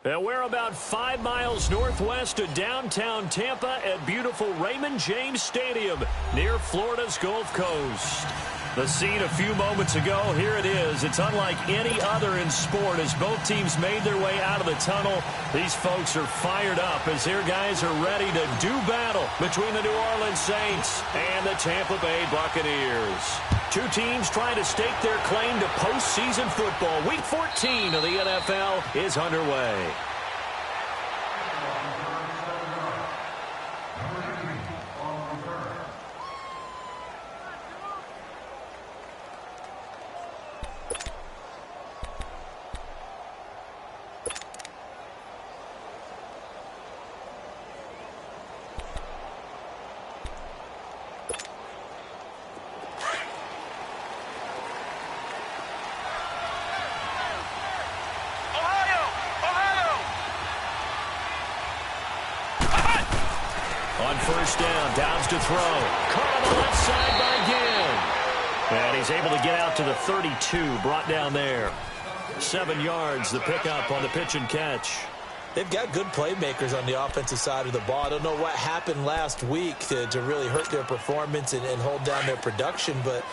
And we're about 5 miles northwest of downtown Tampa at beautiful Raymond James Stadium near Florida's Gulf Coast. The scene a few moments ago, here it is. It's unlike any other in sport as both teams made their way out of the tunnel. These folks are fired up as their guys are ready to do battle between the New Orleans Saints and the Tampa Bay Buccaneers. Two teams trying to stake their claim to postseason football. Week 14 of the NFL is underway. On first down, Downs to throw. Caught on the left side by Ginn. And he's able to get out to the 32, brought down there. 7 yards, the pickup on the pitch and catch. They've got good playmakers on the offensive side of the ball. I don't know what happened last week to really hurt their performance and hold down their production, but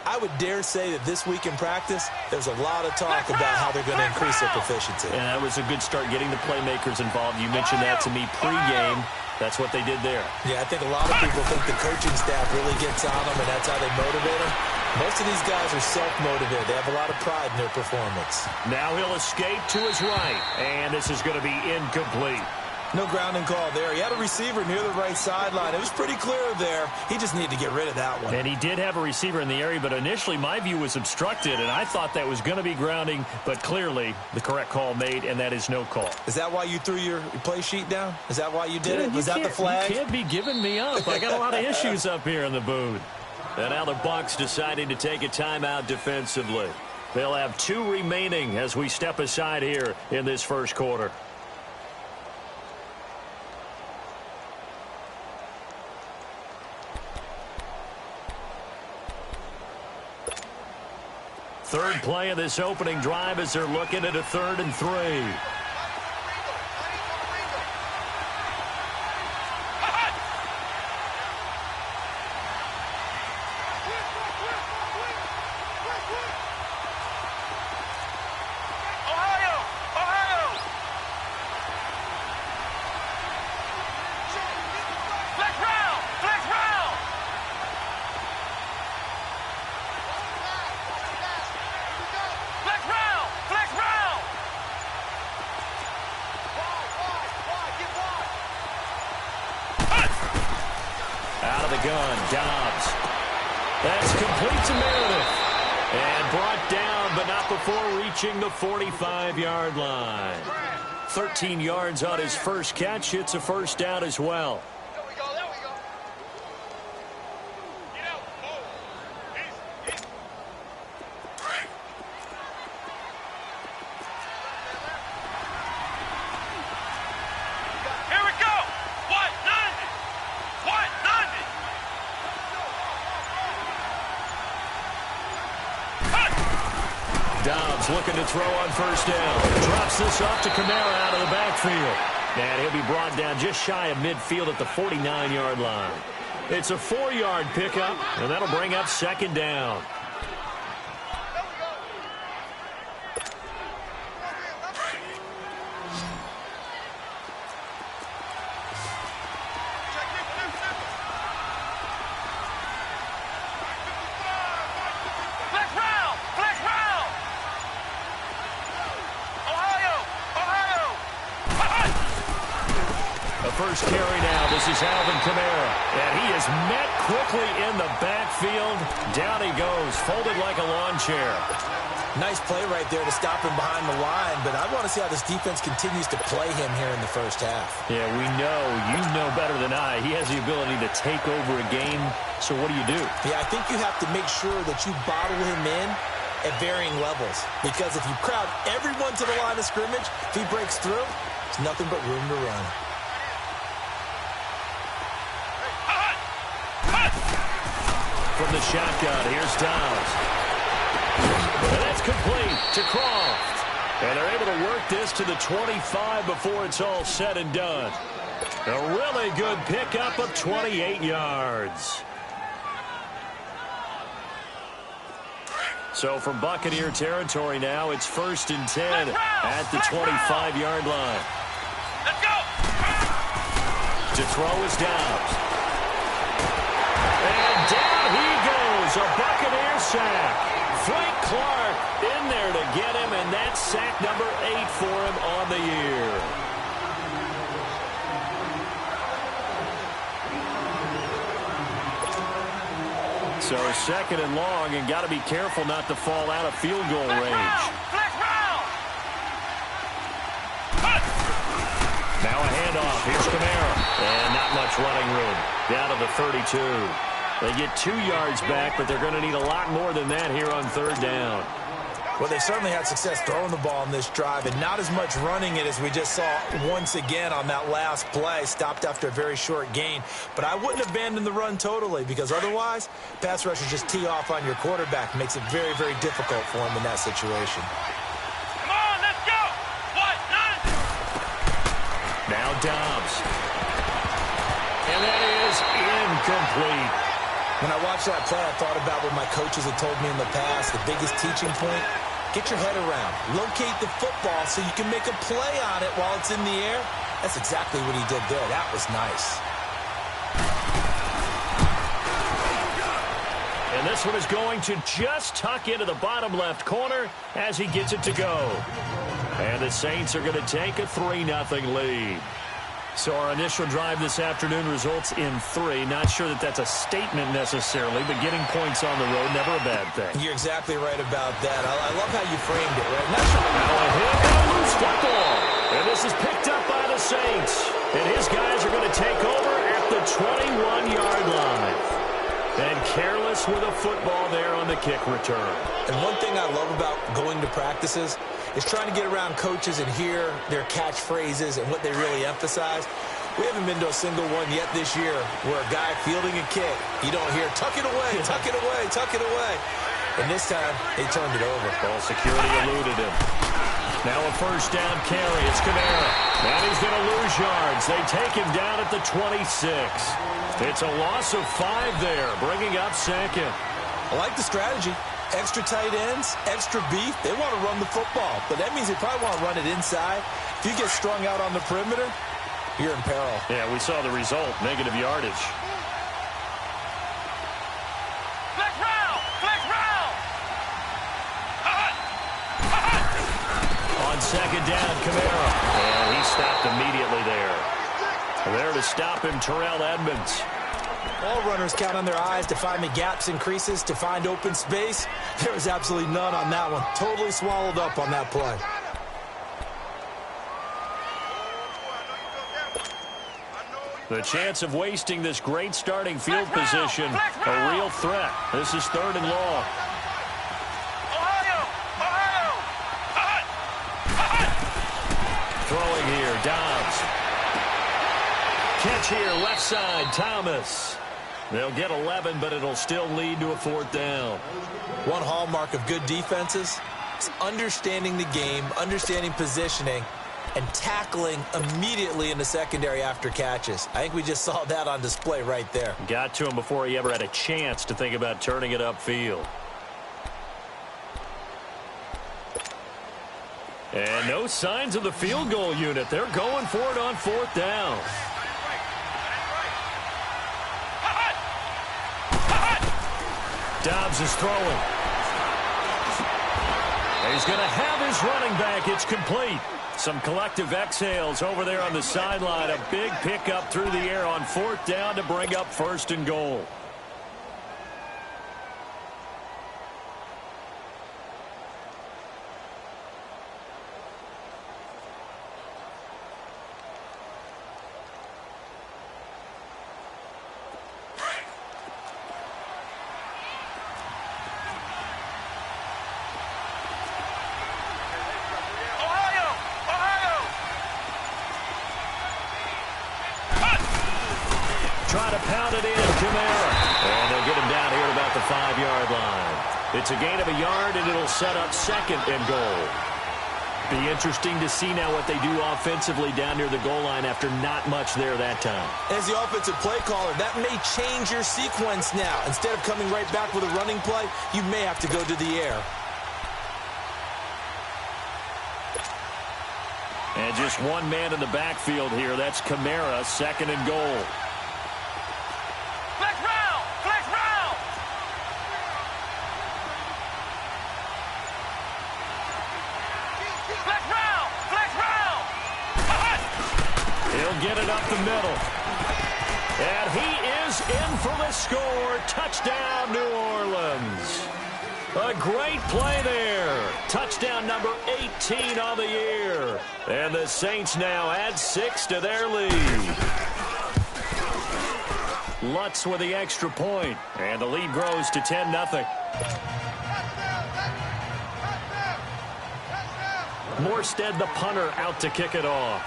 I would dare say that this week in practice, there's a lot of talk about how they're going to increase their proficiency. And that was a good start getting the playmakers involved. You mentioned that to me pregame. That's what they did there. Yeah, I think a lot of people think the coaching staff really gets on them, and that's how they motivate them. Most of these guys are self-motivated. They have a lot of pride in their performance. Now he'll escape to his right, and this is going to be incomplete. No grounding call there. He had a receiver near the right sideline. It was pretty clear there. He just needed to get rid of that one. And he did have a receiver in the area, but initially my view was obstructed, and I thought that was going to be grounding, but clearly the correct call made, and that is no call. Is that why you threw your play sheet down? Is that why you did it? Was that the flag? You can't be giving me up. I got a lot of issues up here in the booth. And now the Bucs deciding to take a timeout defensively. They'll have 2 remaining as we step aside here in this first quarter. Third play of this opening drive as they're looking at a 3rd and 3. Gun, Dobbs. That's complete to Meredith. And brought down, but not before reaching the 45-yard line. 13 yards on his first catch. It's a first down as well. Dobbs looking to throw on first down. Drops this off to Kamara out of the backfield. And he'll be brought down just shy of midfield at the 49-yard line. It's a 4-yard pickup, and that'll bring up second down. First carry now. This is Alvin Kamara. And he is met quickly in the backfield. Down he goes, folded like a lawn chair. Nice play right there to stop him behind the line, but I want to see how this defense continues to play him here in the first half. Yeah, we know. You know better than I. He has the ability to take over a game. So what do you do? Yeah, I think you have to make sure that you bottle him in at varying levels. Because if you crowd everyone to the line of scrimmage, if he breaks through, there's nothing but room to run. From the shotgun, here's Downs. And that's complete to Croft. And they're able to work this to the 25 before it's all said and done. A really good pickup of 28 yards. So from Buccaneer territory now, it's 1st and 10 at the 25-yard line. Let's go! To throw is Dobbs. And down he goes, a Buccaneer sack. Frank Clark in there to get him, and that's sack number 8 for him on the year. So 2nd and long, and got to be careful not to fall out of field goal range. Now a handoff. Here's Kamara. And not much running room. Down to the 32. They get 2 yards back, but they're going to need a lot more than that here on 3rd down. Well, they certainly had success throwing the ball on this drive, and not as much running it as we just saw once again on that last play. Stopped after a very short gain. But I wouldn't abandon the run totally, because otherwise, pass rushers just tee off on your quarterback. Makes it very, very difficult for him in that situation. Come on, let's go! What? None? Now Dobbs. And that is incomplete. When I watched that play, I thought about what my coaches had told me in the past. The biggest teaching point, get your head around. Locate the football so you can make a play on it while it's in the air. That's exactly what he did there. That was nice. And this one is going to just tuck into the bottom left corner as he gets it to go. And the Saints are going to take a 3-0 lead. So our initial drive this afternoon results in 3. Not sure that that's a statement necessarily, but getting points on the road, never a bad thing. You're exactly right about that. I love how you framed it, right? Not sure. Now a hit and a loose football. And this is picked up by the Saints. And his guys are going to take over at the 21-yard line. And careless with a football there on the kick return. And one thing I love about going to practices is trying to get around coaches and hear their catchphrases and what they really emphasize. We haven't been to a single one yet this year where a guy fielding a kick, you don't hear, tuck it away, tuck it away, tuck it away. And this time, they turned it over. Ball security eluded him. Now a 1st down carry. It's Kamara. And he's going to lose yards. They take him down at the 26. It's a loss of 5 there, bringing up 2nd. I like the strategy. Extra tight ends, extra beef. They want to run the football, but that means they probably want to run it inside. If you get strung out on the perimeter, you're in peril. Yeah, we saw the result, negative yardage. Flex round! Flex round! On 2nd down, Kamara. And he stopped immediately there. There to stop him, Terrell Edmonds. All runners count on their eyes to find the gaps and creases, to find open space. There was absolutely none on that one. Totally swallowed up on that play. The chance of wasting this great starting field position, a real threat. This is 3rd and long. Throwing here, Dobbs. Catch here, left side, Thomas. They'll get 11, but it'll still lead to a 4th down. One hallmark of good defenses is understanding the game, understanding positioning, and tackling immediately in the secondary after catches. I think we just saw that on display right there. Got to him before he ever had a chance to think about turning it upfield. And no signs of the field goal unit. They're going for it on 4th down. Dobbs is throwing. He's going to have his running back. It's complete. Some collective exhales over there on the sideline. A big pickup through the air on 4th down to bring up 1st and goal. Try to pound it in, Kamara. And they'll get him down here at about the 5-yard line. It's a gain of a yard, and it'll set up 2nd and goal. Be interesting to see now what they do offensively down near the goal line after not much there that time. As the offensive play caller, that may change your sequence now. Instead of coming right back with a running play, you may have to go to the air. And just one man in the backfield here. That's Kamara, 2nd and goal. Flex round! Flex round! Flex round! Flex round! He'll get it up the middle. And he is in for the score. Touchdown, New Orleans. A great play there. Touchdown number 18 on the year. And the Saints now add 6 to their lead. Lutz with the extra point. And the lead grows to 10-0. Morstead, the punter, out to kick it off.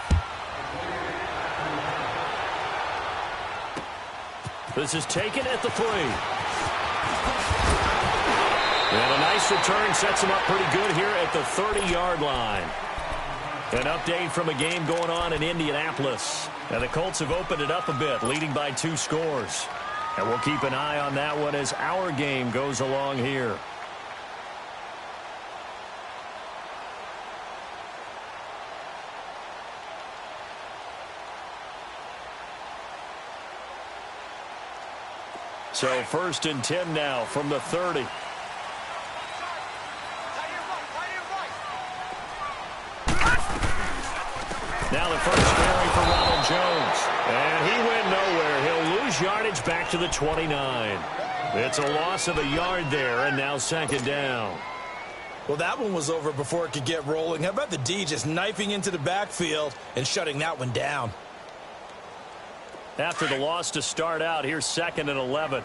This is taken at the 3. And a nice return sets him up pretty good here at the 30-yard line. An update from a game going on in Indianapolis. And the Colts have opened it up a bit, leading by 2 scores. And we'll keep an eye on that one as our game goes along here. So 1st and 10 now from the 30. Now the first carry for Ronald Jones. And he went nowhere. He'll lose yardage back to the 29. It's a loss of a yard there, and now 2nd down. Well, that one was over before it could get rolling. How about the D just knifing into the backfield and shutting that one down? After the loss to start out, here's 2nd and 11.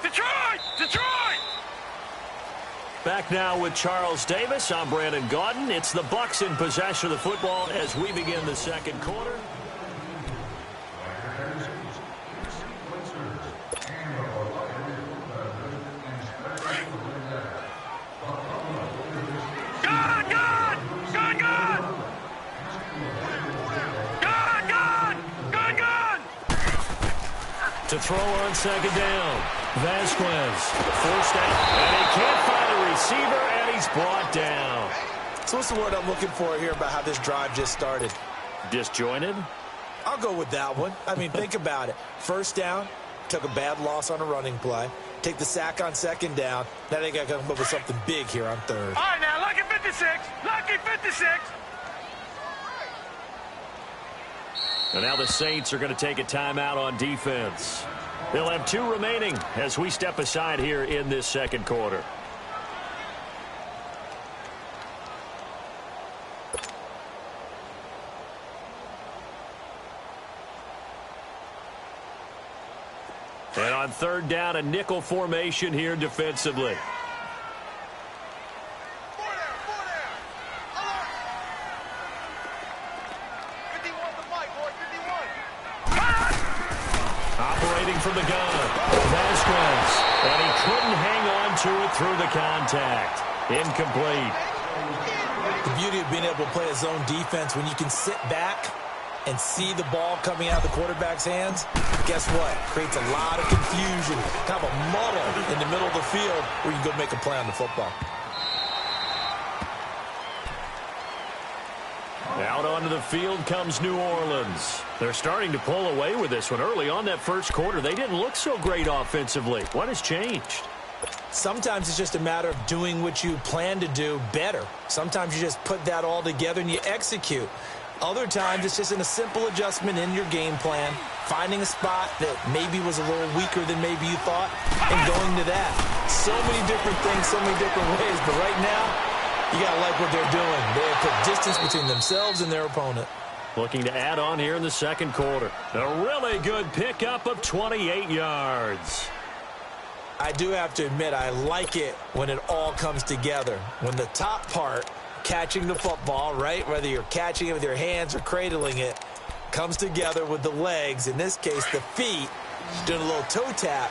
Detroit! Detroit! Back now with Charles Davis. I'm Brandon Gaudin. It's the Bucs in possession of the football as we begin the 2nd quarter. To throw on 2nd down. Vasquez forced out, and he can't find a receiver, and he's brought down. So what's the word I'm looking for here about how this drive just started? Disjointed? I'll go with that one. I mean, think about it. 1st down, took a bad loss on a running play. Take the sack on 2nd down. Now they got to come up with something big here on 3rd. All right, now, lucky 56. Lucky 56. And now the Saints are going to take a timeout on defense. They'll have 2 remaining as we step aside here in this 2nd quarter. And on 3rd down, a nickel formation here defensively. From the gun, Vasquez, and he couldn't hang on to it through the contact. Incomplete. The beauty of being able to play a zone defense when you can sit back and see the ball coming out of the quarterback's hands, guess what? Creates a lot of confusion, kind of a muddle in the middle of the field where you can go make a play on the football. Out onto the field comes New Orleans. They're starting to pull away with this one. Early on that 1st quarter, they didn't look so great offensively. What has changed? Sometimes it's just a matter of doing what you plan to do better. Sometimes you just put that all together and you execute. Other times it's just in a simple adjustment in your game plan, finding a spot that maybe was a little weaker than maybe you thought, and going to that. So many different things, so many different ways, but right now, you got to like what they're doing. They have put distance between themselves and their opponent. Looking to add on here in the 2nd quarter. A really good pickup of 28 yards. I do have to admit, I like it when it all comes together. When the top part, catching the football, right, whether you're catching it with your hands or cradling it, comes together with the legs, in this case the feet, doing a little toe tap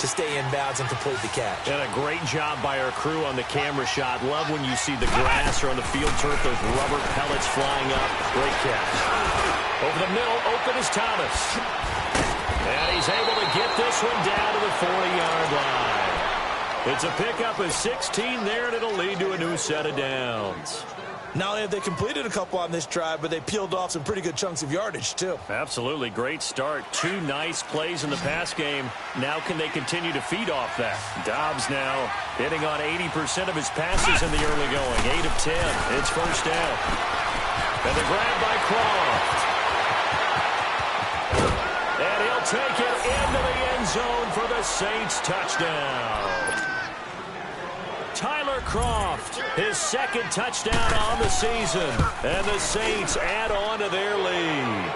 to stay in bounds and complete the catch. And a great job by our crew on the camera shot. Love when you see the grass or on the field turf, those rubber pellets flying up. Great catch. Over the middle, open is Thomas. And he's able to get this one down to the 40-yard line. It's a pickup of 16 there, and it'll lead to a new set of downs. Not only have they completed a couple on this drive, but they peeled off some pretty good chunks of yardage, too. Absolutely. Great start. 2 nice plays in the pass game. Now can they continue to feed off that? Dobbs now hitting on 80% of his passes in the early going. 8 of 10. It's first down. And the grab by Croft. And he'll take it into the end zone for the Saints touchdown. Tyler Croft, his second touchdown on the season. And the Saints add on to their lead.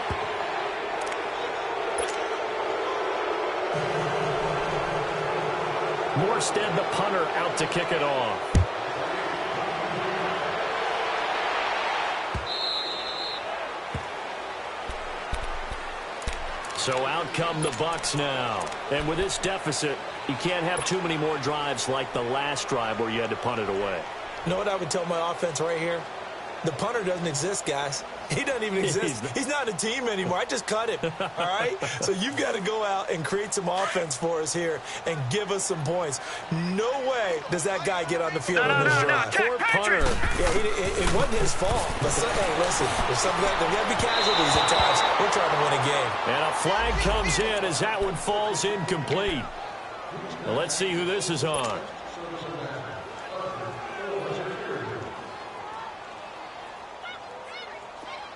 Morstead, the punter, out to kick it off. So out come the Bucs now. And with this deficit, you can't have too many more drives like the last drive where you had to punt it away. You know what I would tell my offense right here? The punter doesn't exist, guys. He doesn't even exist. He's not a team anymore. I just cut him, all right? So you've got to go out and create some offense for us here and give us some points. No way does that guy get on the field in this drive. Poor punter. Yeah, it wasn't his fault. But, hey, listen, there's got to be casualties at times. We're trying to win a game. And a flag comes in as that one falls incomplete. Well, let's see who this is on.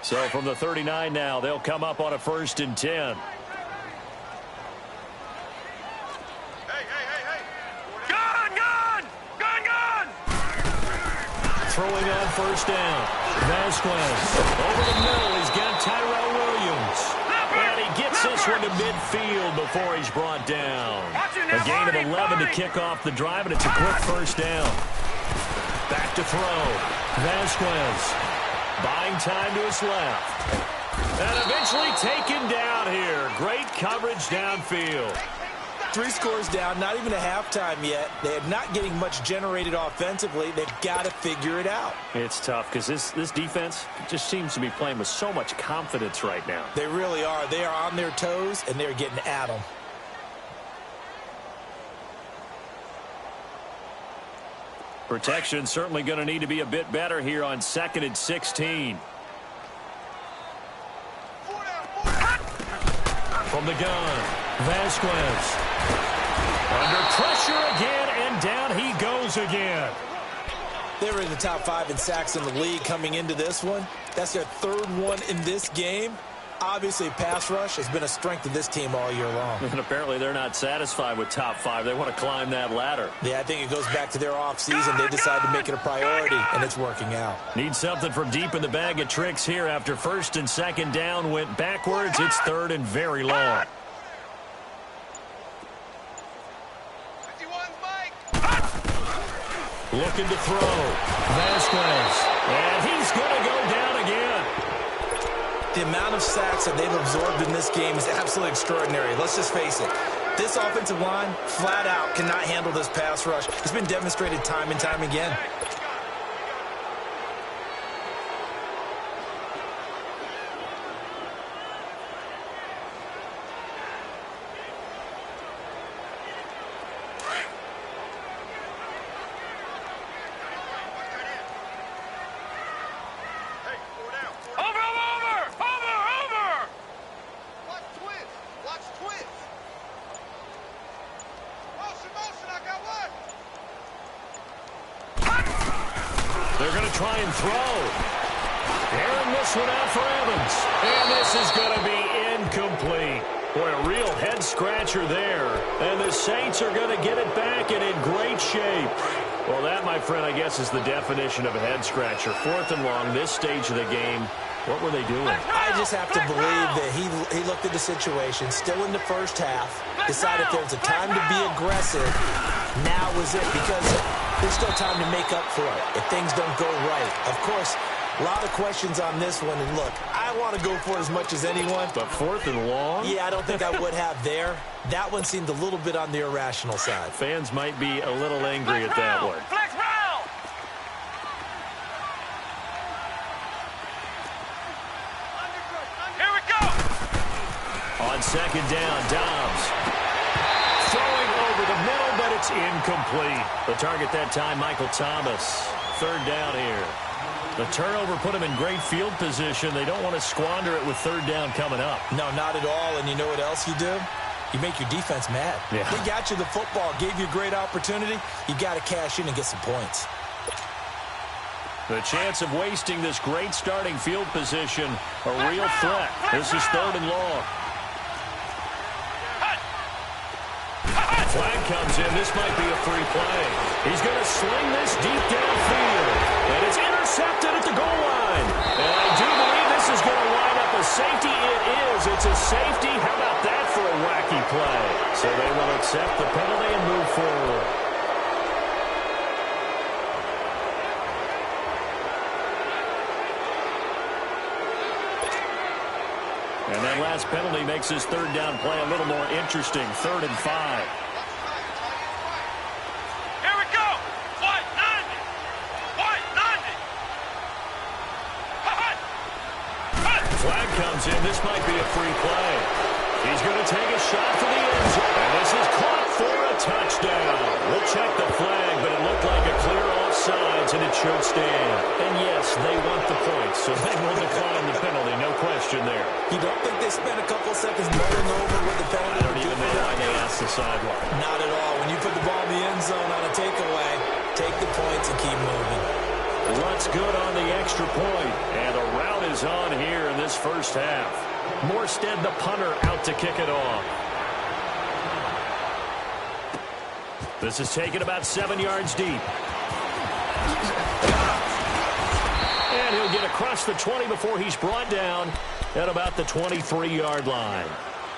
So from the 39 now, they'll come up on a 1st and 10. Gun! Throwing on 1st down. Vasquez over the middle. He's got Tyrell Williams. And he gets this one to midfield before he's brought down. A gain of 11 to kick off the drive, and it's a quick 1st down. Back to throw. Vasquez buying time to his left. And eventually taken down here. Great coverage downfield. 3 scores down, not even a halftime yet. They are not getting much generated offensively. They've got to figure it out. It's tough because this defense just seems to be playing with so much confidence right now. They really are. They are on their toes, and they're getting at them. Protection certainly going to need to be a bit better here on 2nd and 16. From the gun, Vasquez. Under pressure again, and down he goes again. They were in the top 5 in sacks in the league coming into this one. That's their 3rd one in this game. Obviously, pass rush has been a strength of this team all year long. And apparently they're not satisfied with top 5. They want to climb that ladder. Yeah, I think it goes back to their offseason. They decided to make it a priority, and it's working out. Need something from deep in the bag of tricks here after 1st and 2nd down went backwards. It's 3rd and very long. Looking to throw. Vasquez. And he's going to go down again. The amount of sacks that they've absorbed in this game is absolutely extraordinary. Let's just face it. This offensive line, flat out, cannot handle this pass rush. It's been demonstrated time and time again. They're going to try and throw. Airing this one out for Evans. And this is going to be incomplete. Boy, a real head-scratcher there. And the Saints are going to get it back and in great shape. Well, that, my friend, I guess is the definition of a head-scratcher. 4th and long, this stage of the game. What were they doing? I just have to believe that he looked at the situation, still in the first half, decided if there's a time to be aggressive, now was it, because there's still time to make up for it if things don't go right. Of course, A lot of questions on this one, and look, I want to go for it as much as anyone. But 4th and long? Yeah, I don't think I would have there. That one seemed a little bit on the irrational side. Fans might be a little angry at that one. Flex round. Here we go. On 2nd down, Dobbs. Throwing over the middle, but it's incomplete. The target that time, Michael Thomas. 3rd down here. The turnover put him in great field position. They don't want to squander it with 3rd down coming up. No, not at all. And you know what else you do? You make your defense mad. Yeah. They got you the football, gave you a great opportunity. You got to cash in and get some points. The chance of wasting this great starting field position, a real threat. This is 3rd and long. Flag comes in. This might be a free play. He's going to sling this deep downfield. And it's intercepted at the goal line. And I do believe this is going to line up a safety. It is. It's a safety. How about that for a wacky play? So they will accept the penalty and move forward. And that last penalty makes his 3rd down play a little more interesting. 3rd and 5. Flag comes in. This might be a free play. He's going to take a shot for the end zone. And this is caught for a touchdown. We'll check the flag, but it looked like a clear offsides, and it should stand. And yes, they want the points, so they will decline the penalty. No question there. You don't think they spent a couple seconds mulling over what the penalty? I don't even know why they asked the sideline. Not at all. When you put the ball in the end zone on a takeaway, take the points and keep moving. What's good on the extra point? And a rout is on here in this first half. Morstead, the punter, out to kick it off. This is taken about 7 yards deep. And he'll get across the 20 before he's brought down at about the 23-yard line.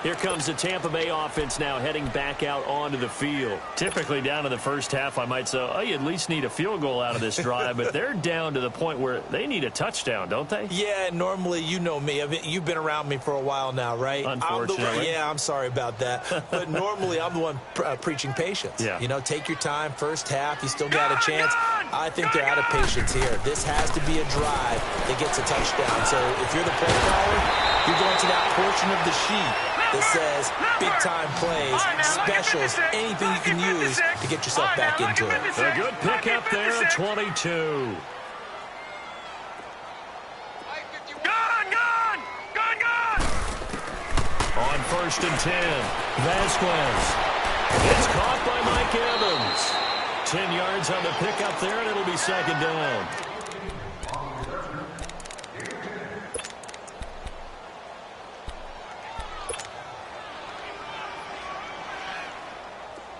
Here comes the Tampa Bay offense now heading back out onto the field. Typically down in the first half, I might say, oh, you at least need a field goal out of this drive, but they're down to the point where they need a touchdown, don't they? Yeah, normally, you know me. I mean, you've been around me for a while now, right? Unfortunately. I'm sorry about that. But normally, I'm the one preaching patience. Yeah. You know, take your time. First half, you still got a chance. I think they're out of patience here. This has to be a drive that gets a touchdown. So if you're the play caller, you're going to that portion of the sheet that says big-time plays, specials, anything you can use to get yourself back into it. A good pickup there at 22. On 1st and 10, Vasquez. It's caught by Mike Evans. 10 yards on the pickup there, and it'll be 2nd down.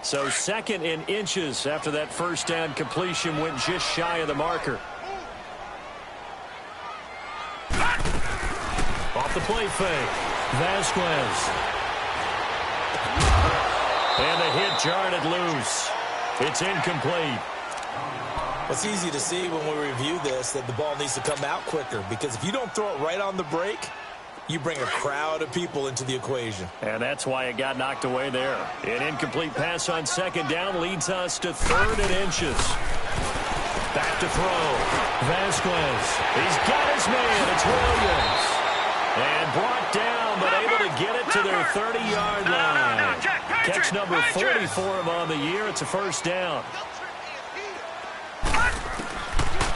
So 2nd in inches after that 1st down completion went just shy of the marker. Off the play fake. Vasquez. And the hit jarred it loose. It's incomplete. It's easy to see when we review this that the ball needs to come out quicker, because if you don't throw it right on the break, you bring a crowd of people into the equation. And that's why it got knocked away there. An incomplete pass on 2nd down leads us to 3rd and inches. Back to throw. Vasquez. He's got his man. It's Williams. And brought down, but able to get it to their 30-yard line. Catch number 40 for him on the year. It's a 1st down.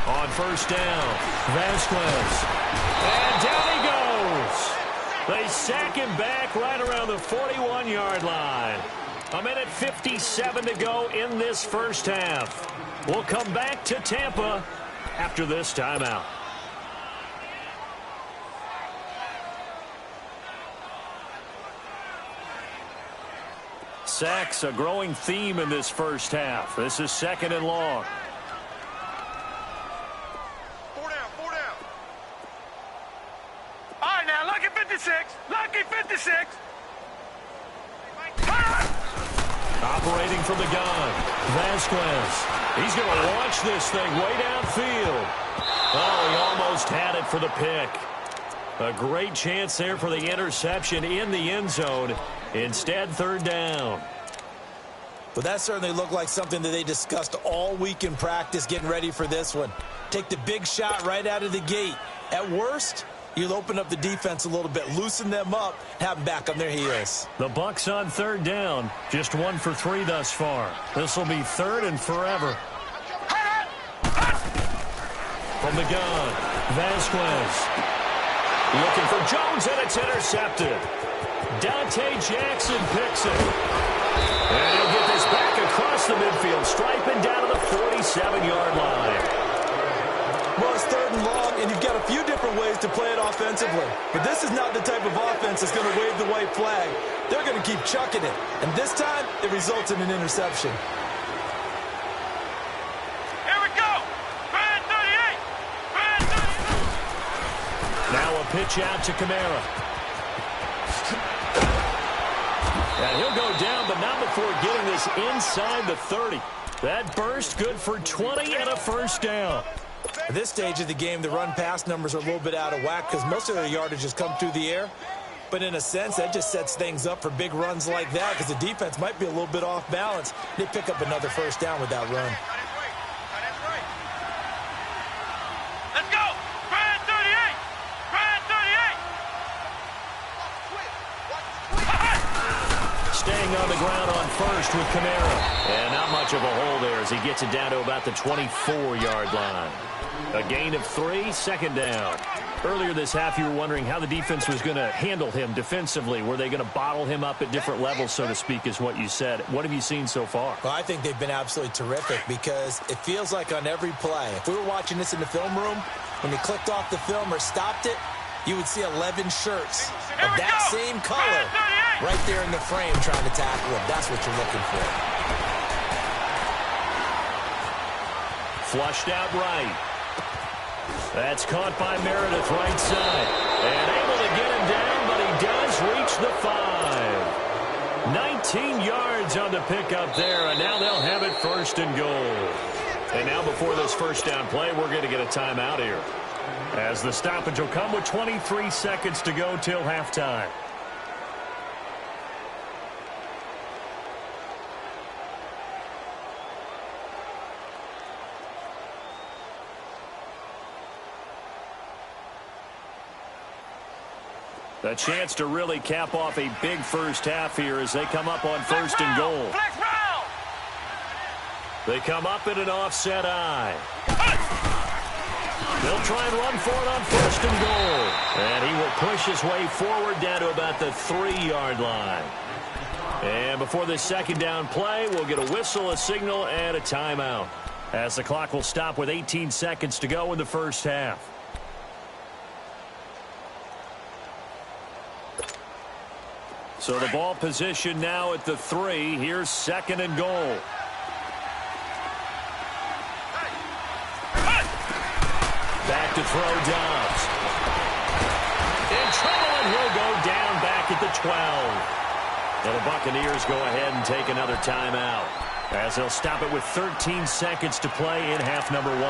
On 1st down, Vasquez. And down he goes. They sack him back right around the 41-yard line. 1:57 to go in this first half. We'll come back to Tampa after this timeout. Sacks, a growing theme in this first half. This is 2nd and long. Four down. All right, now, lucky 56. Lucky 56. Operating from the gun, Vasquez. He's going to launch this thing way downfield. Oh, he almost had it for the pick. A great chance there for the interception in the end zone. Instead, third down. Well, that certainly looked like something that they discussed all week in practice getting ready for this one. Take the big shot right out of the gate. At worst, you'll open up the defense a little bit, loosen them up, have them back on their heels. The Bucs on third down. Just 1 for 3 thus far. This will be third and forever. From the gun, Vasquez. Looking for Jones, and it's intercepted. Dante Jackson picks it. And he'll get this back across the midfield, striping down to the 47-yard line. Well, it's third and long, and you've got a few different ways to play it offensively. But this is not the type of offense that's going to wave the white flag. They're going to keep chucking it. And this time, it results in an interception. Here we go. Brand 38. Brand 38. Now a pitch out to Kamara. And he'll go down, but not before getting this inside the 30. That burst good for 20 and a first down. At this stage of the game, the run-pass numbers are a little bit out of whack because most of their yardage has come through the air. But in a sense, that just sets things up for big runs like that because the defense might be a little bit off balance. They pick up another first down with that run. Let's go. Brand 38. Brand 38. Staying on the ground on first with Kamara. And not much of a hole there as he gets it down to about the 24-yard line. A gain of 3, second down. Earlier this half, you were wondering how the defense was going to handle him defensively. Were they going to bottle him up at different levels, so to speak, is what you said. What have you seen so far? Well, I think they've been absolutely terrific because it feels like on every play, if we were watching this in the film room, when you clicked off the film or stopped it, you would see 11 shirts of that same color right there in the frame trying to tackle him. That's what you're looking for. Flushed out right. That's caught by Meredith right side. And able to get him down, but he does reach the 5. 19 yards on the pickup there, and now they'll have it first and goal. And now before this first down play, we're going to get a timeout here, as the stoppage will come with 23 seconds to go till halftime. A chance to really cap off a big first half here as they come up on first and goal. They come up in an offset eye. They'll try and run for it on first and goal. And he will push his way forward down to about the 3-yard line. And before this second down play, we'll get a whistle, a signal, and a timeout, as the clock will stop with 18 seconds to go in the first half. So the ball position now at the 3. Here's second and goal. Back to throw Dobbs. In trouble, and he'll go down back at the 12. And the Buccaneers go ahead and take another timeout, as they'll stop it with 13 seconds to play in half number 1.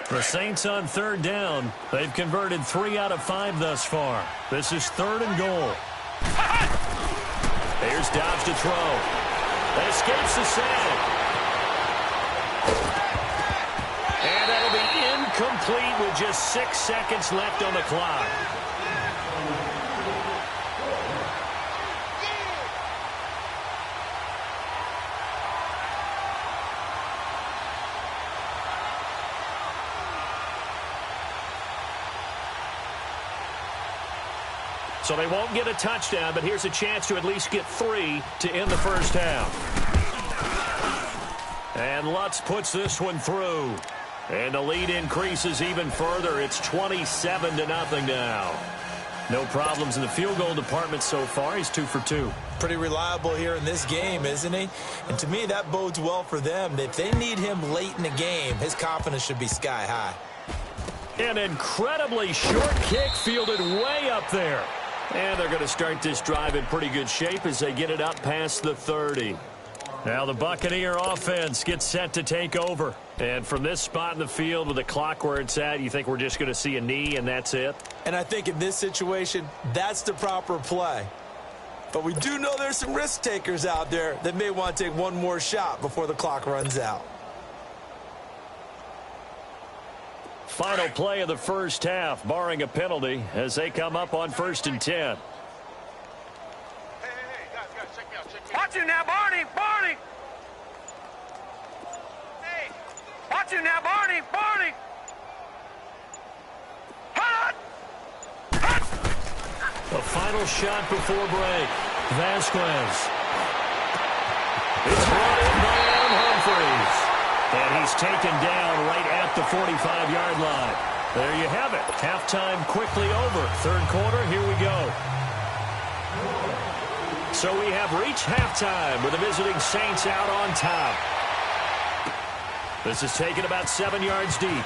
The Saints on third down. They've converted 3 out of 5 thus far. This is third and goal. Here's Dobbs to throw. Escapes the sack. And that'll be incomplete with just 6 seconds left on the clock. So they won't get a touchdown, but here's a chance to at least get 3 to end the first half. And Lutz puts this one through. And the lead increases even further. It's 27-0 now. No problems in the field goal department so far. He's 2 for 2. Pretty reliable here in this game, isn't he? And to me, that bodes well for them. If they need him late in the game, his confidence should be sky high. An incredibly short kick fielded way up there. And they're going to start this drive in pretty good shape as they get it up past the 30. Now the Buccaneer offense gets set to take over. And from this spot in the field with the clock where it's at, you think we're just going to see a knee and that's it? And I think in this situation, that's the proper play. But we do know there's some risk takers out there that may want to take one more shot before the clock runs out. Final play of the first half, barring a penalty, as they come up on 1st and 10. Hey, guys, check me out. Watch you now, Barney! Hey! Watch you now, Barney! Hot! The final shot before break. Vasquez. It's brought in by Adam Humphries. And he's taken down right at the 45-yard line. There you have it. Halftime quickly over. Third quarter, here we go. So we have reached halftime with the visiting Saints out on top. This is taken about 7 yards deep. And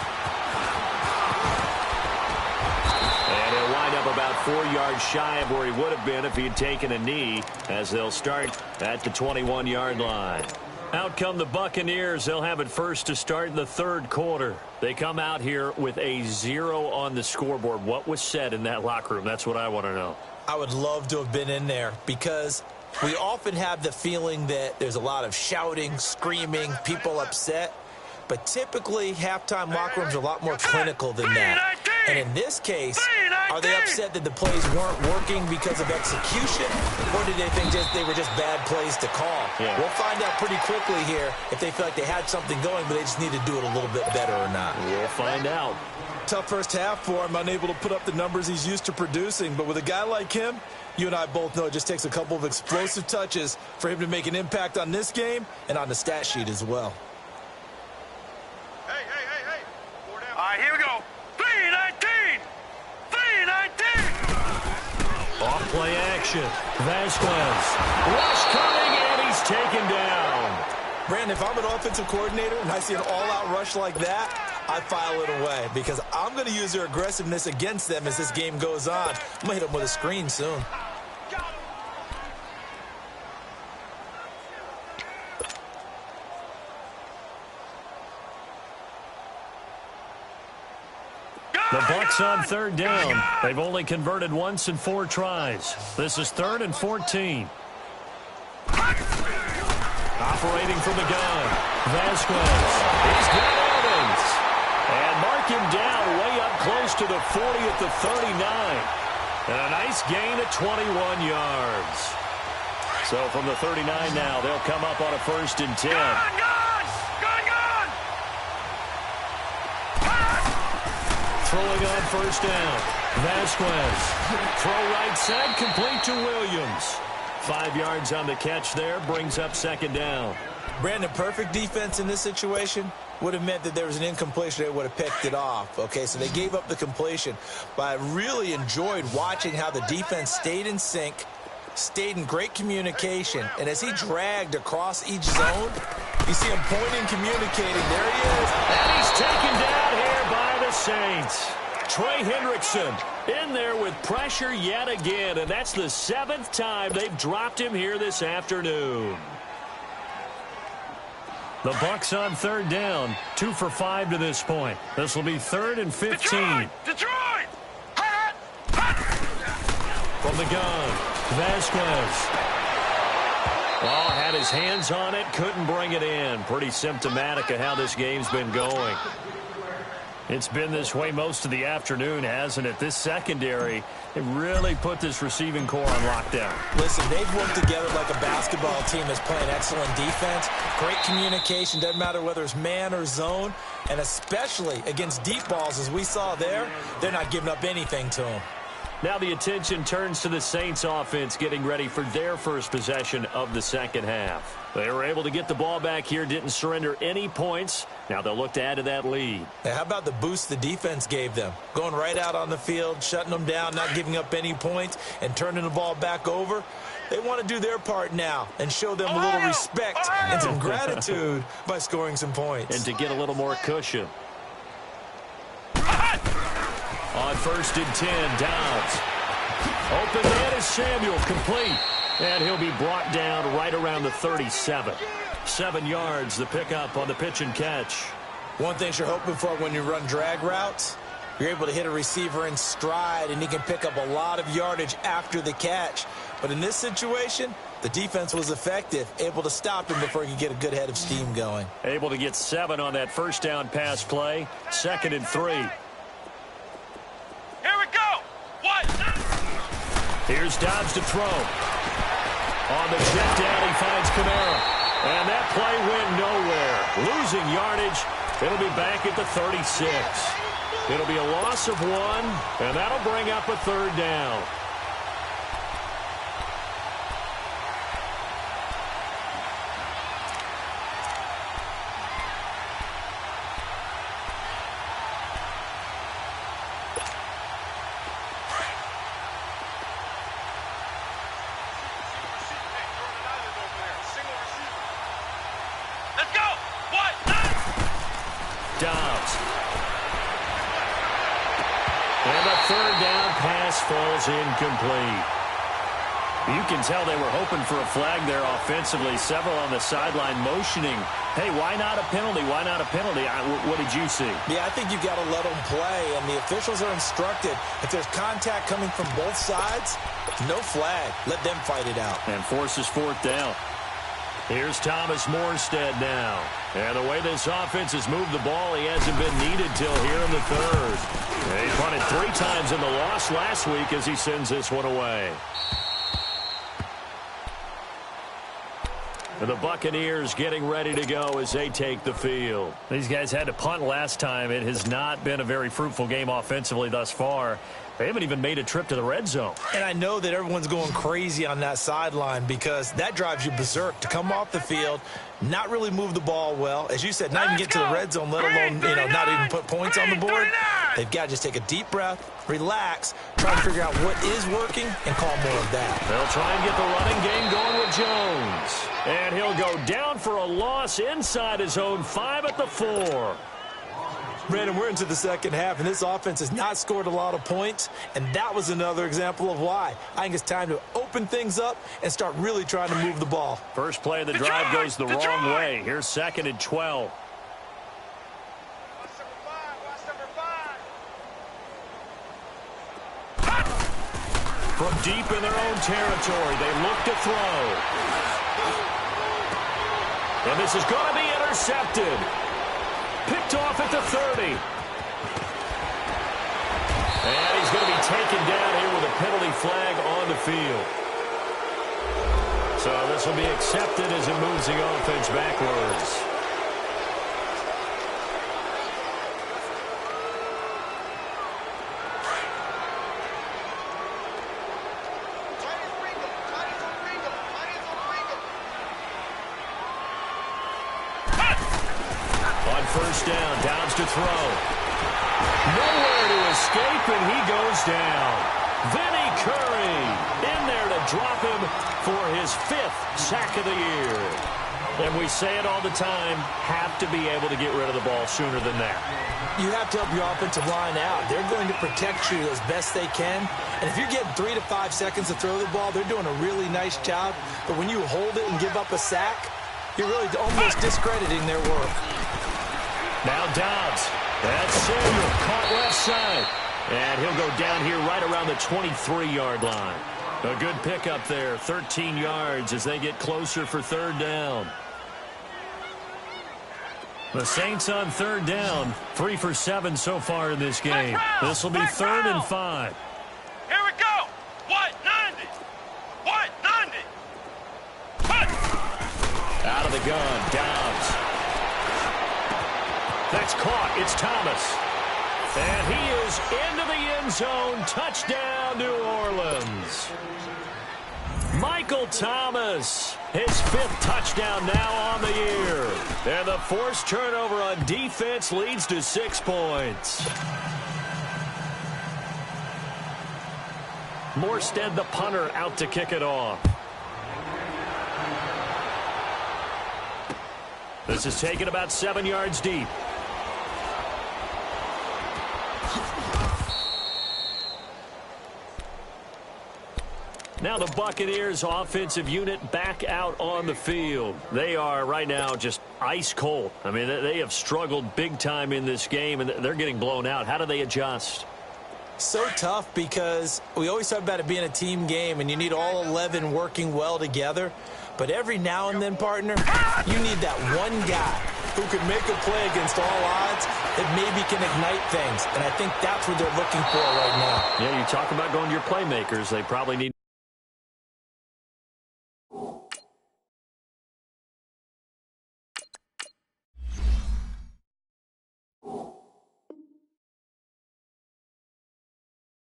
he'll wind up about 4 yards shy of where he would have been if he had taken a knee, as they'll start at the 21-yard line. Out come the Buccaneers. They'll have it first to start in the third quarter. They come out here with a 0 on the scoreboard. What was said in that locker room? That's what I want to know. I would love to have been in there because we often have the feeling that there's a lot of shouting, screaming, people upset. But typically, halftime locker rooms are a lot more clinical than that. And in this case, are they upset that the plays weren't working because of execution? Or did they think they were just bad plays to call? Yeah. We'll find out pretty quickly here if they feel like they had something going, but they just need to do it a little bit better or not. We'll find out. Tough first half for him, unable to put up the numbers he's used to producing. But with a guy like him, you and I both know it just takes a couple of explosive touches for him to make an impact on this game and on the stat sheet as well. Hey. All right, here we go. 3-19! Off-play action. Vasquez. Rush coming, and he's taken down. Brandon, if I'm an offensive coordinator and I see an all-out rush like that, I file it away because I'm going to use their aggressiveness against them as this game goes on. I'm going to hit them with a screen soon. The Bucs on third down. They've only converted once in 4 tries. This is 3rd and 14. Operating from the gun. Vasquez. He's got Evans. And mark him down way up close to the 40 at the 39. And a nice gain of 21 yards. So from the 39 now, they'll come up on a 1st and 10. Throwing on 1st down. Vasquez. Throw right side, complete to Williams. 5 yards on the catch there, brings up 2nd down. Brandon, perfect defense in this situation would have meant that there was an incompletion. They would have picked it off. Okay, so they gave up the completion. But I really enjoyed watching how the defense stayed in sync, stayed in great communication. And as he dragged across each zone, you see him pointing, communicating. There he is. And he's taken down here by the Saints. Trey Hendrickson in there with pressure yet again, and that's the 7th time they've dropped him here this afternoon. The Bucs on 3rd down, 2 for 5 to this point. This will be 3rd and 15. Detroit! From the gun, Vasquez. Oh, had his hands on it, couldn't bring it in. Pretty symptomatic of how this game's been going. It's been this way most of the afternoon, hasn't it? This secondary, they really put this receiving core on lockdown. Listen, they've worked together like a basketball team that's playing excellent defense. Great communication, doesn't matter whether it's man or zone. And especially against deep balls, as we saw there, they're not giving up anything to them. Now the attention turns to the Saints offense getting ready for their first possession of the second half. They were able to get the ball back here, didn't surrender any points. Now they'll look to add to that lead. Now, how about the boost the defense gave them? Going right out on the field, shutting them down, not giving up any points, and turning the ball back over. They want to do their part now and show them a little respect and some gratitude by scoring some points. And to get a little more cushion. On 1st and 10, Downs. Open man is Samuel, complete. And he'll be brought down right around the 37. 7 yards, the pickup on the pitch and catch. One thing you're hoping for when you run drag routes, you're able to hit a receiver in stride, and he can pick up a lot of yardage after the catch. But in this situation, the defense was effective, able to stop him before he could get a good head of steam going. Able to get 7 on that first down pass play. 2nd and 3. Here we go. What? Here's Dobbs to throw. On the check down, he finds Kamara. And that play went nowhere. Losing yardage. It'll be back at the 36. It'll be a loss of 1, and that'll bring up a 3rd down. Dobbs. And the 3rd down pass falls incomplete. You can tell they were hoping for a flag there offensively. Several on the sideline motioning, hey, why not a penalty? Why not a penalty? What did you see? Yeah, I think you've got to let them play, and the officials are instructed, if there's contact coming from both sides, no flag. Let them fight it out. And forces 4th down. Here's Thomas Morstead now. And the way this offense has moved the ball, he hasn't been needed till here in the 3rd. He punted 3 times in the loss last week as he sends this one away. And the Buccaneers getting ready to go as they take the field. These guys had to punt last time. It has not been a very fruitful game offensively thus far. They haven't even made a trip to the red zone. And I know that everyone's going crazy on that sideline because that drives you berserk to come off the field, not really move the ball well. As you said, not even get to the red zone, let alone, not even put points on the board. They've got to just take a deep breath, relax, try to figure out what is working, and call more of that. They'll try and get the running game going with Jones. And he'll go down for a loss inside his own 5 at the 4. Brandon, we're into the second half, and this offense has not scored a lot of points, and that was another example of why. I think it's time to open things up and start really trying to move the ball. First play of the drive goes the wrong way. Here's 2nd and 12. From deep in their own territory, they look to throw. And this is going to be intercepted. Picked off at the 30. And he's going to be taken down here with a penalty flag on the field. So this will be accepted as it moves the offense backwards. First down, Downs to throw. Nowhere to escape, and he goes down. Vinny Curry in there to drop him for his 5th sack of the year. And we say it all the time, have to be able to get rid of the ball sooner than that. You have to help your offensive line out. They're going to protect you as best they can. And if you're getting 3 to 5 seconds to throw the ball, they're doing a really nice job. But when you hold it and give up a sack, you're really almost discrediting their work. Now Dobbs. That's Samuel caught left side. And he'll go down here right around the 23-yard line. A good pickup there, 13 yards as they get closer for 3rd down. The Saints on 3rd down, 3 for 7 so far in this game. This will be 3rd and 5. Here we go. What? 90. What? 90. What? Out of the gun, Dobbs. That's caught. It's Thomas. And he is into the end zone. Touchdown, New Orleans. Michael Thomas, his 5th touchdown now on the year. And the forced turnover on defense leads to 6 points. Morstead, the punter, out to kick it off. This is taken about 7 yards deep. Now the Buccaneers offensive unit back out on the field. They are right now just ice cold. I mean, they have struggled big time in this game, and they're getting blown out. How do they adjust? So tough because we always talk about it being a team game, and you need all 11 working well together. But every now and then, partner, you need that one guy who can make a play against all odds that maybe can ignite things. And I think that's what they're looking for right now. Yeah, you talk about going to your playmakers. They probably need.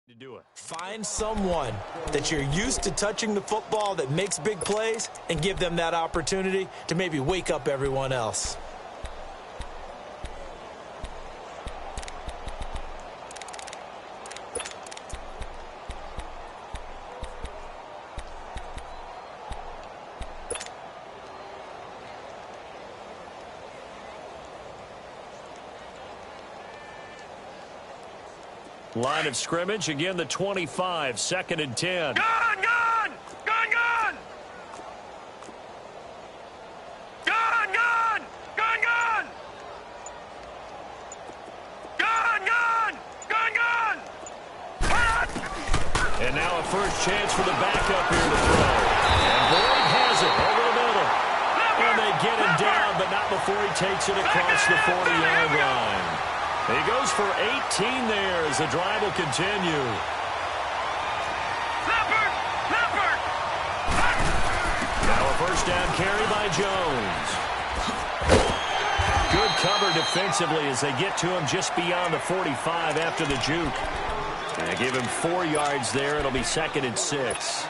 To do it. Find someone that you're used to touching the football that makes big plays and give them that opportunity to maybe wake up everyone else. Line of scrimmage, again the 25, 2nd and 10. Gun! Gun! Gun! Gun! Gun! Gun! Gun! Gun! Gun! Gun! Gun! Gun! And now a first chance for the backup here to throw. And Boyd has it over the middle. And they get him down, but not before he takes it across the 40-yard line. He goes for 18 there as the drive will continue. Leopard! Leopard! Now a first down carry by Jones. Good cover defensively as they get to him just beyond the 45 after the juke. And they give him 4 yards there. It'll be 2nd and 6.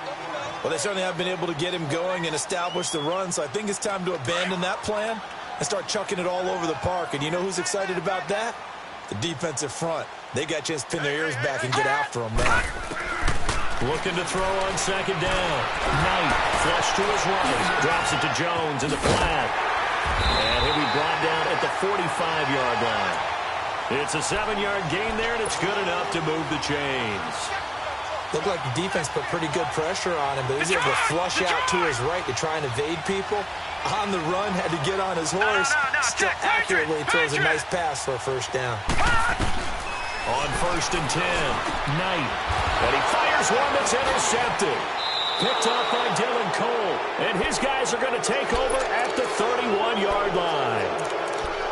Well, they certainly have been able to get him going and establish the run, so I think it's time to abandon that plan and start chucking it all over the park. And you know who's excited about that? The defensive front. They got a chance to pin their ears back and get after him now. Looking to throw on 2nd down. Knight, flush to his right. Drops it to Jones in the flat. And he'll be brought down at the 45-yard line. It's a 7-yard gain there, and it's good enough to move the chains. Looked like the defense put pretty good pressure on him, but he was able to flush out to his right to try and evade people. On the run, had to get on his horse. Still accurately throws a nice pass for a first down. On 1st and 10, Knight. And he fires one that's intercepted. Picked off by Dylan Cole. And his guys are going to take over at the 31-yard line.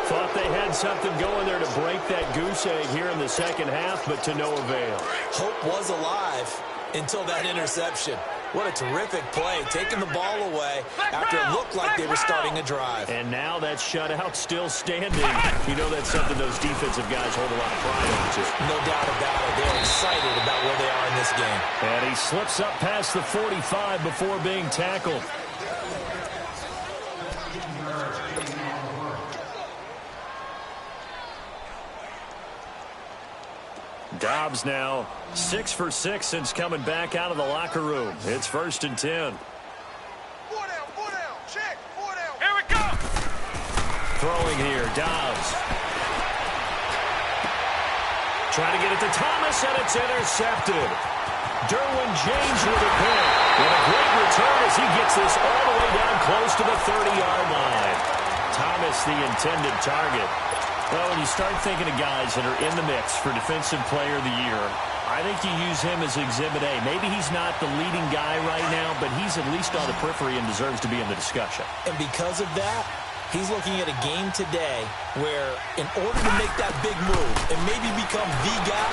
Thought they had something going there to break that goose egg here in the second half, but to no avail. Hope was alive until that interception. What a terrific play, taking the ball away after it looked like they were starting a drive. And now that shutout still standing. You know that's something those defensive guys hold a lot of pride on, too. No doubt about it. They're excited about where they are in this game. And he slips up past the 45 before being tackled. Dobbs now 6 for 6 since coming back out of the locker room. It's 1st and 10. 4 down, check, 4 down. Here we go. Throwing here, Dobbs. Trying to get it to Thomas, and it's intercepted. Derwin James with a pick. And a great return as he gets this all the way down close to the 30-yard line. Thomas, the intended target. Well, when you start thinking of guys that are in the mix for Defensive Player of the Year, I think you use him as Exhibit A. Maybe he's not the leading guy right now, but he's at least on the periphery and deserves to be in the discussion. And because of that, he's looking at a game today where in order to make that big move and maybe become the guy,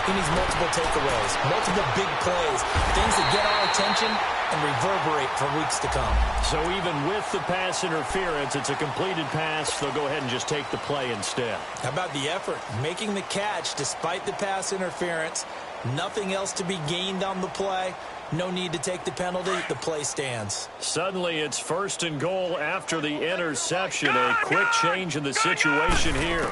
He needs multiple takeaways, multiple big plays, things that get our attention and reverberate for weeks to come. So even with the pass interference, it's a completed pass. They'll go ahead and just take the play instead. How about the effort? Making the catch despite the pass interference. Nothing else to be gained on the play. No need to take the penalty. The play stands. Suddenly, it's 1st and goal after the interception. A quick change in the situation here.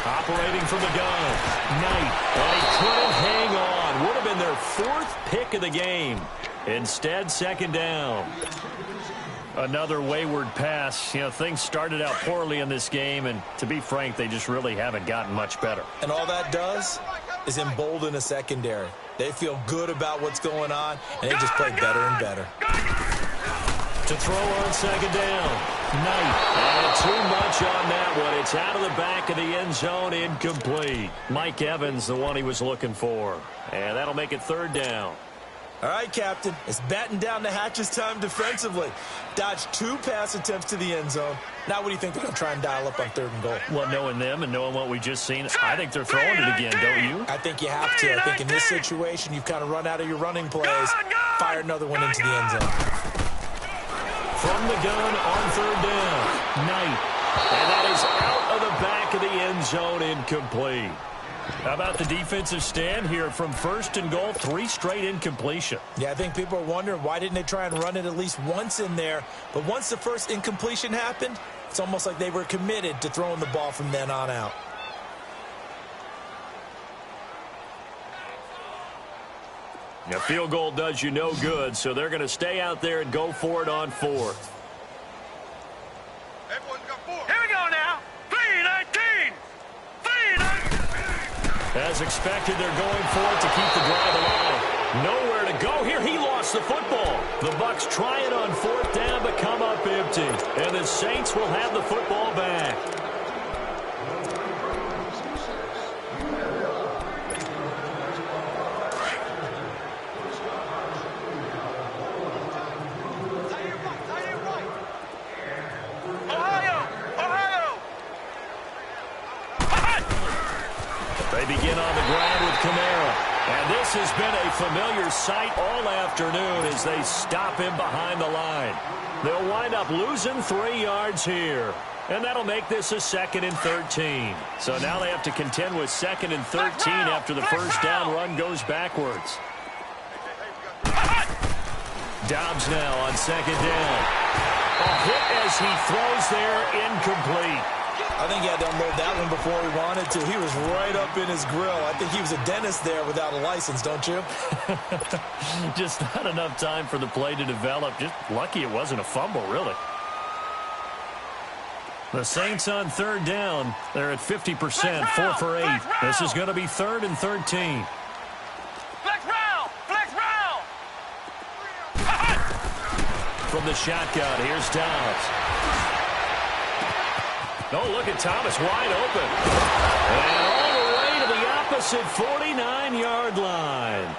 Operating from the gun. Knight. And he couldn't hang on. Would have been their 4th pick of the game. Instead, 2nd down. Another wayward pass. You know, things started out poorly in this game, and to be frank, they just really haven't gotten much better. And all that does is embolden a secondary. They feel good about what's going on, and they just play better and better. To throw on 2nd down. Knight. And too much on that one. It's out of the back of the end zone, incomplete. Mike Evans, the one he was looking for. And that'll make it 3rd down. All right, Captain. It's batten down the hatches time defensively. Dodged 2 pass attempts to the end zone. Now what do you think they're going to try and dial up on 3rd and goal? Well, knowing them and knowing what we just seen, I think they're throwing it again, don't you? I think you have to. I think in this situation, you've kind of run out of your running plays. Fire another one into the end zone. From the gun on 3rd down. Knight. And that is out of the back of the end zone, incomplete. How about the defensive stand here from 1st and goal, 3 straight incompletion? Yeah, I think people are wondering why didn't they try and run it at least once in there. But once the first incompletion happened, it's almost like they were committed to throwing the ball from then on out. A field goal does you no good, so they're going to stay out there and go for it on 4th. Everyone's got 4. Here we go now. 3-19. 3-19. As expected, they're going for it to keep the drive alive. Nowhere to go here. He lost the football. The Bucs try it on 4th down, but come up empty. And the Saints will have the football back. They begin on the ground with Kamara. And this has been a familiar sight all afternoon as they stop him behind the line. They'll wind up losing 3 yards here. And that'll make this a 2nd and 13. So now they have to contend with 2nd and 13 after the first down run goes backwards. Dobbs now on 2nd down. A hit as he throws there, incomplete. I think he had to unload that one before he wanted to. He was right up in his grill. I think he was a dentist there without a license, don't you? Just not enough time for the play to develop. Just lucky it wasn't a fumble, really. The Saints on 3rd down. They're at 50%, 4 for 8. This is going to be 3rd and 13. Flex round. Flex round. From the shotgun, here's Dobbs. Oh, look at Thomas, wide open. And all the way to the opposite 49-yard line.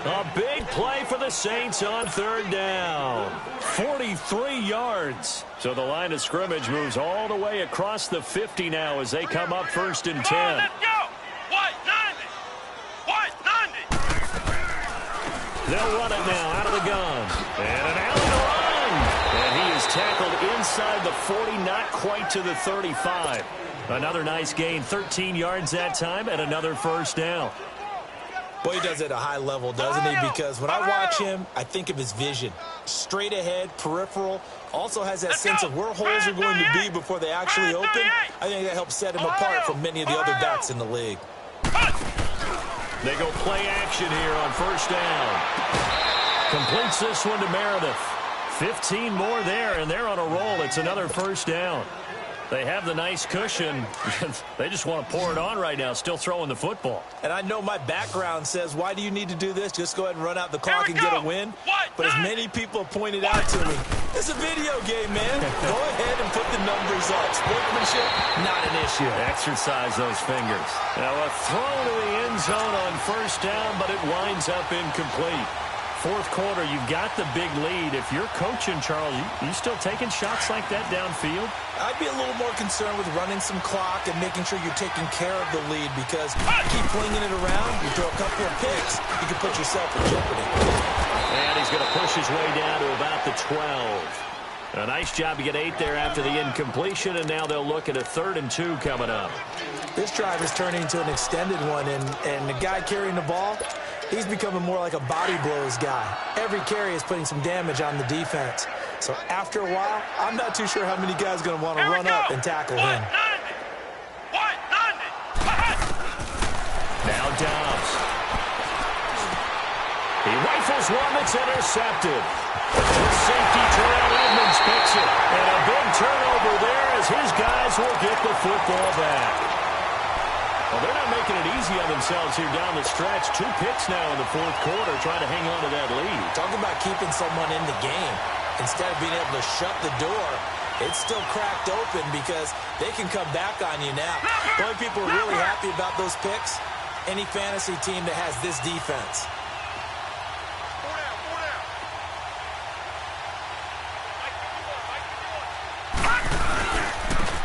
A big play for the Saints on 3rd down. 43 yards. So the line of scrimmage moves all the way across the 50 now as they come up 1st and 10. Let's go. White 90. White 90. They'll run it now out of the gun. And an Allen run. And he is tackled inside the 40, not quite to the 35. Another nice gain, 13 yards that time, and another 1st down. Boy, he does it at a high level, doesn't he? Because when I watch him, I think of his vision. Straight ahead, peripheral. Also has that sense of where holes are going to be before they actually open. I think that helps set him apart from many of the other backs in the league. They go play action here on 1st down. Completes this one to Meredith. 15 more there, and they're on a roll. It's another 1st down. They have the nice cushion. They just want to pour it on right now, still throwing the football. And I know my background says, why do you need to do this? Just go ahead and run out the clock and get a win. But as many people have pointed out to me, it's a video game, man. Go ahead and put the numbers up. Sportsmanship, not an issue. Exercise those fingers. Now a throw to the end zone on 1st down, but it winds up incomplete. Fourth quarter, you've got the big lead. If you're coaching, Charles, you still taking shots like that downfield? I'd be a little more concerned with running some clock and making sure you're taking care of the lead, because keep flinging it around, you throw a couple of picks, you can put yourself in jeopardy. And he's going to push his way down to about the 12. A nice job to get 8 there after the incompletion, and now they'll look at a 3rd and 2 coming up. This drive is turning into an extended one, and the guy carrying the ball, he's becoming more like a body blows guy. Every carry is putting some damage on the defense. So after a while, I'm not too sure how many guys are going to want to run up and tackle him. Now Dobbs. He rifles one that's intercepted. Safety Terrell Edmonds picks it. And a big turnover there as his guys will get the football back. Well, they're not making it easy on themselves here down the stretch. 2 picks now in the fourth quarter, trying to hang on to that lead. Talk about keeping someone in the game. Instead of being able to shut the door, it's still cracked open because they can come back on you now. The only people who are really happy about those picks, any fantasy team that has this defense.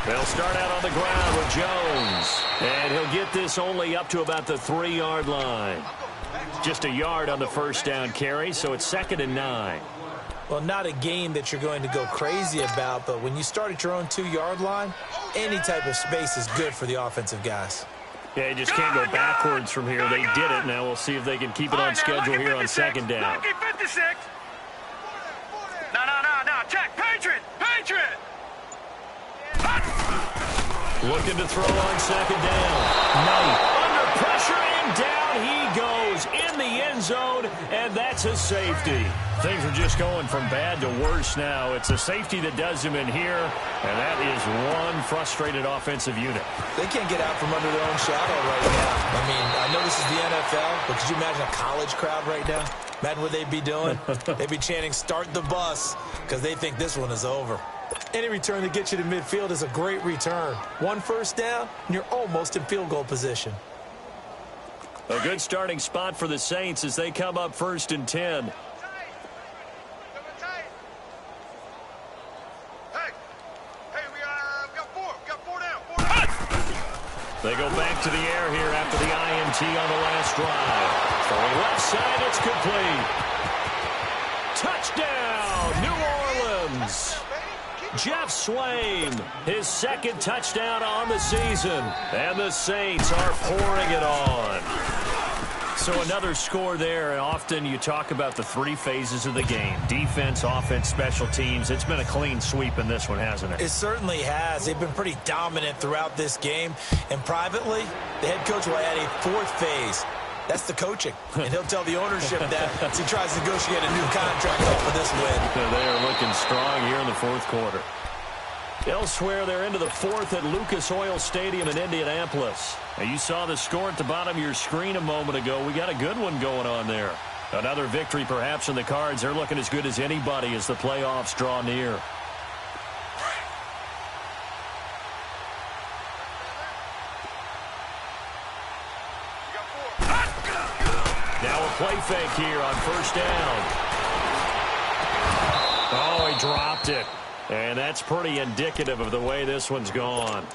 They'll start out on the ground with Jones. And he'll get this only up to about the 3-yard line. Just a yard on the first down carry, so it's 2nd and 9. Well, not a game that you're going to go crazy about, but when you start at your own 2-yard line, any type of space is good for the offensive guys. Yeah, you just can't go backwards from here. They did it. Now we'll see if they can keep it on schedule here on 2nd down. Lucky 56. No. Check. Patriot. Looking to throw on 2nd down. Knight under pressure, and down he goes in the end zone, and that's a safety. Things are just going from bad to worse now. It's a safety that does him in here, and that is one frustrated offensive unit. They can't get out from under their own shadow right now. I mean, I know this is the NFL, but could you imagine a college crowd right now? Imagine what they'd be doing. They'd be chanting, "Start the bus," because they think this one is over. Any return that gets you to midfield is a great return. 1 first down, and you're almost in field goal position. A good starting spot for the Saints as they come up 1st and 10. They go back to the air here after the INT on the last drive. Throwing left side, it's complete. Touchdown, New Orleans. Jeff Swain, his 2nd touchdown on the season. And the Saints are pouring it on. So another score there, and often you talk about the 3 phases of the game. Defense, offense, special teams. It's been a clean sweep in this one, hasn't it? It certainly has. They've been pretty dominant throughout this game. And privately, the head coach will add a 4th phase. That's the coaching. And he'll tell the ownership that as he tries to negotiate a new contract off of this win. They are looking strong here in the fourth quarter. Elsewhere, they're into the 4th at Lucas Oil Stadium in Indianapolis. Now, you saw the score at the bottom of your screen a moment ago. We got a good one going on there. Another victory perhaps in the cards. They're looking as good as anybody as the playoffs draw near. Now a play fake here on 1st down. Oh, he dropped it. And that's pretty indicative of the way this one's gone.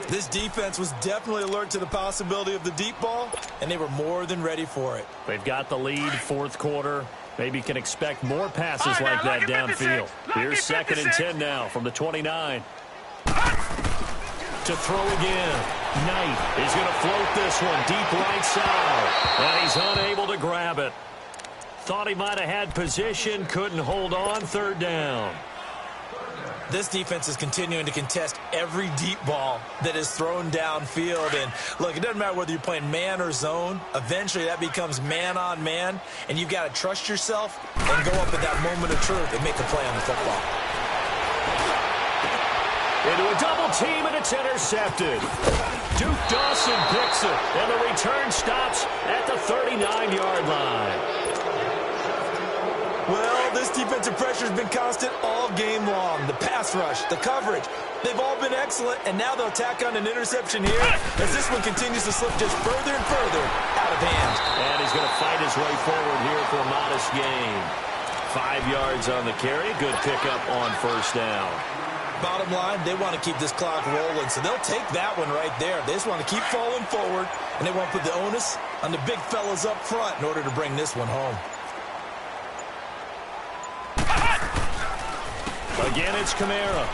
This defense was definitely alert to the possibility of the deep ball, and they were more than ready for it. They've got the lead, 4th quarter. Maybe can expect more passes like that downfield. Here's 2nd and 10 now from the 29. To throw again. Knight is going to float this one deep right side. And he's unable to grab it. Thought he might have had position, couldn't hold on, 3rd down. This defense is continuing to contest every deep ball that is thrown downfield. And look, it doesn't matter whether you're playing man or zone. Eventually that becomes man on man, and you've got to trust yourself and go up at that moment of truth and make a play on the football. Into a double team, and it's intercepted. Duke Dawson picks it, and the return stops at the 39-yard line. Well, this defensive pressure has been constant all game long. The pass rush, the coverage, they've all been excellent, and now they'll tack on an interception here as this one continues to slip just further and further out of hand. And he's going to fight his way forward here for a modest gain. 5 yards on the carry. Good pickup on first down. Bottom line, they want to keep this clock rolling, so they'll take that one right there. They just want to keep falling forward, and they want to put the onus on the big fellas up front in order to bring this one home. Again, it's Kamara.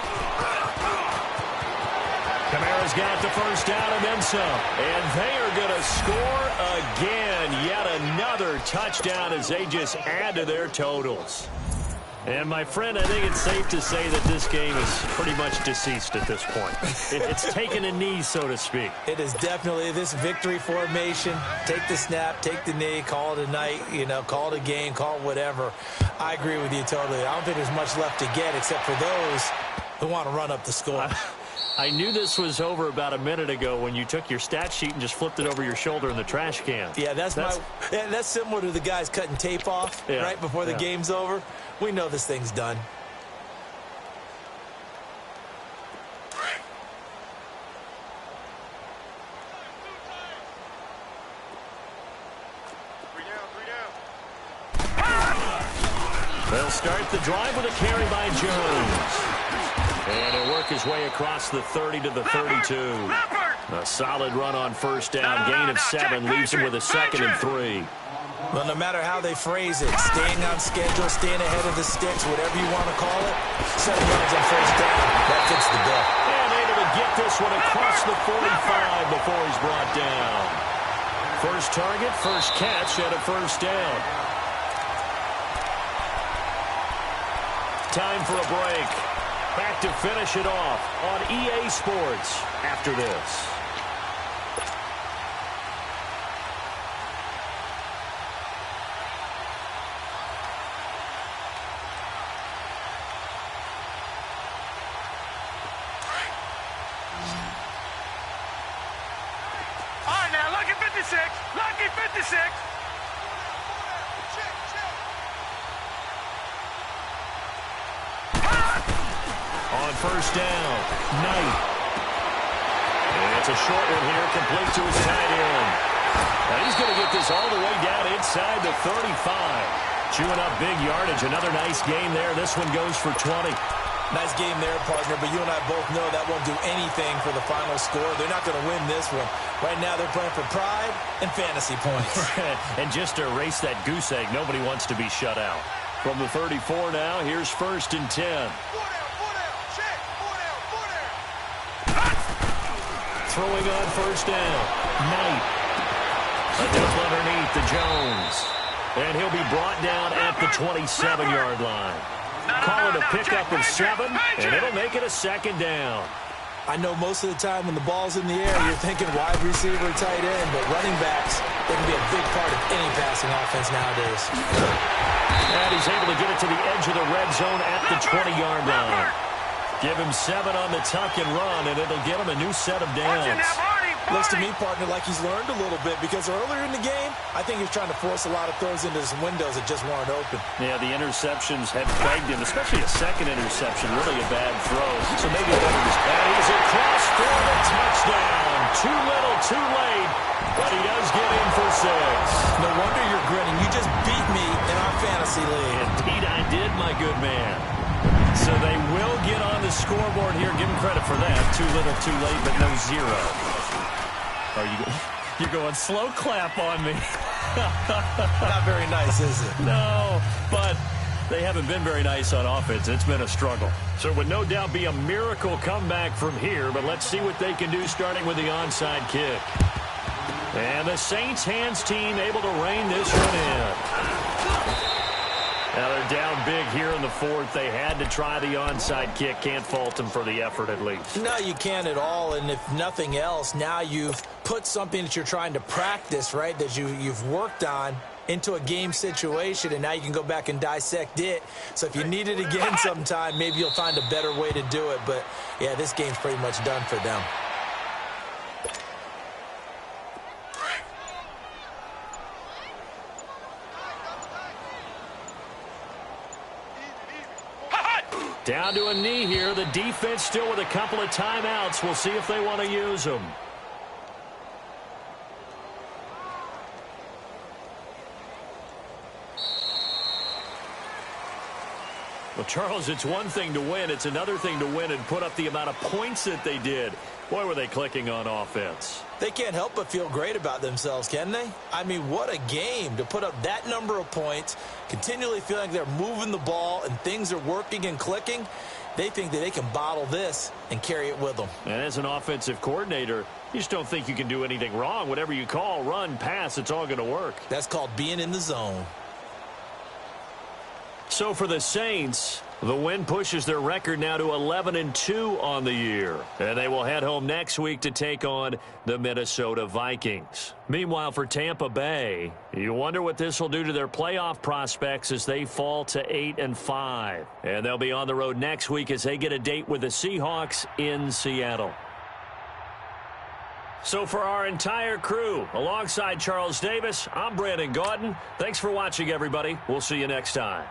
Kamara's got the first down and then some. And they are going to score again. Yet another touchdown as they just add to their totals. And, my friend, I think it's safe to say that this game is pretty much deceased at this point. It's taken a knee, so to speak. It is definitely this victory formation. Take the snap, take the knee, call it a night, call it a game, call it whatever. I agree with you totally. I don't think there's much left to get except for those who want to run up the score. I knew this was over about a minute ago when you took your stat sheet and just flipped it over your shoulder in the trash can. Yeah, that's similar to the guys cutting tape off right before the game's over. We know this thing's done. They'll start the drive with a carry by Jones. And he'll work his way across the 30 to the 32. A solid run on first down. Gain of 7 leaves him with a 2nd and 3. Well, no matter how they phrase it, staying on schedule, staying ahead of the sticks, whatever you want to call it, 7 yards on first down. That fits the bill. And able to get this one across the 45 before he's brought down. First target, first catch at a first down. Time for a break. Back to finish it off on EA Sports after this. All right, now, lucky 56. Lucky 56. On first down, Knight. And it's a short one here, complete to his tight end. Now he's going to get this all the way down inside the 35. Chewing up big yardage. Another nice game there. This one goes for 20. Nice game there, partner, but you and I both know that won't do anything for the final score. They're not going to win this one. Right now they're playing for pride and fantasy points. And just to erase that goose egg, nobody wants to be shut out. From the 34 now, here's 1st and 10. Throwing on first down. Knight. A dump underneath to Jones. And he'll be brought down at the 27-yard line. Call it a pickup of 7, and it'll make it a 2nd down. I know most of the time when the ball's in the air, you're thinking wide receiver, tight end, but running backs, they can be a big part of any passing offense nowadays. And he's able to get it to the edge of the red zone at the 20-yard line. Give him 7 on the tuck and run, and it'll get him a new set of downs. Looks to me, partner, like he's learned a little bit because earlier in the game, I think he was trying to force a lot of throws into some windows that just weren't open. Yeah, the interceptions had plagued him, especially a second interception, really a bad throw. So maybe a better display. He's across for the touchdown. Too little, too late, but he does get in for 6. No wonder you're grinning. You just beat me in our fantasy league. Indeed, I did, my good man. So they will get on the scoreboard here. Give him credit for that. Too little, too late, but no 0. You're going slow clap on me. Not very nice, is it? No, but they haven't been very nice on offense. It's been a struggle. So it would no doubt be a miracle comeback from here, but let's see what they can do starting with the onside kick. And the Saints hands team able to rein this one in. Now they're down big here in the 4th. They had to try the onside kick. Can't fault them for the effort at least. No, you can't at all. And if nothing else, now you've put something that you're trying to practice, right, that you've worked on into a game situation, and now you can go back and dissect it. So if you need it again sometime, maybe you'll find a better way to do it. But, yeah, this game's pretty much done for them. Down to a knee here. The defense still with a couple of timeouts. We'll see if they want to use them. Well, Charles, it's one thing to win. It's another thing to win and put up the amount of points that they did. Boy, were they clicking on offense. They can't help but feel great about themselves, can they? I mean, what a game to put up that number of points, continually feeling like they're moving the ball and things are working and clicking. They think that they can bottle this and carry it with them. And as an offensive coordinator, you just don't think you can do anything wrong. Whatever you call, run, pass, it's all going to work. That's called being in the zone. So for the Saints, the win pushes their record now to 11-2 on the year. And they will head home next week to take on the Minnesota Vikings. Meanwhile, for Tampa Bay, you wonder what this will do to their playoff prospects as they fall to 8-5. And they'll be on the road next week as they get a date with the Seahawks in Seattle. So for our entire crew, alongside Charles Davis, I'm Brandon Gaudin. Thanks for watching, everybody. We'll see you next time.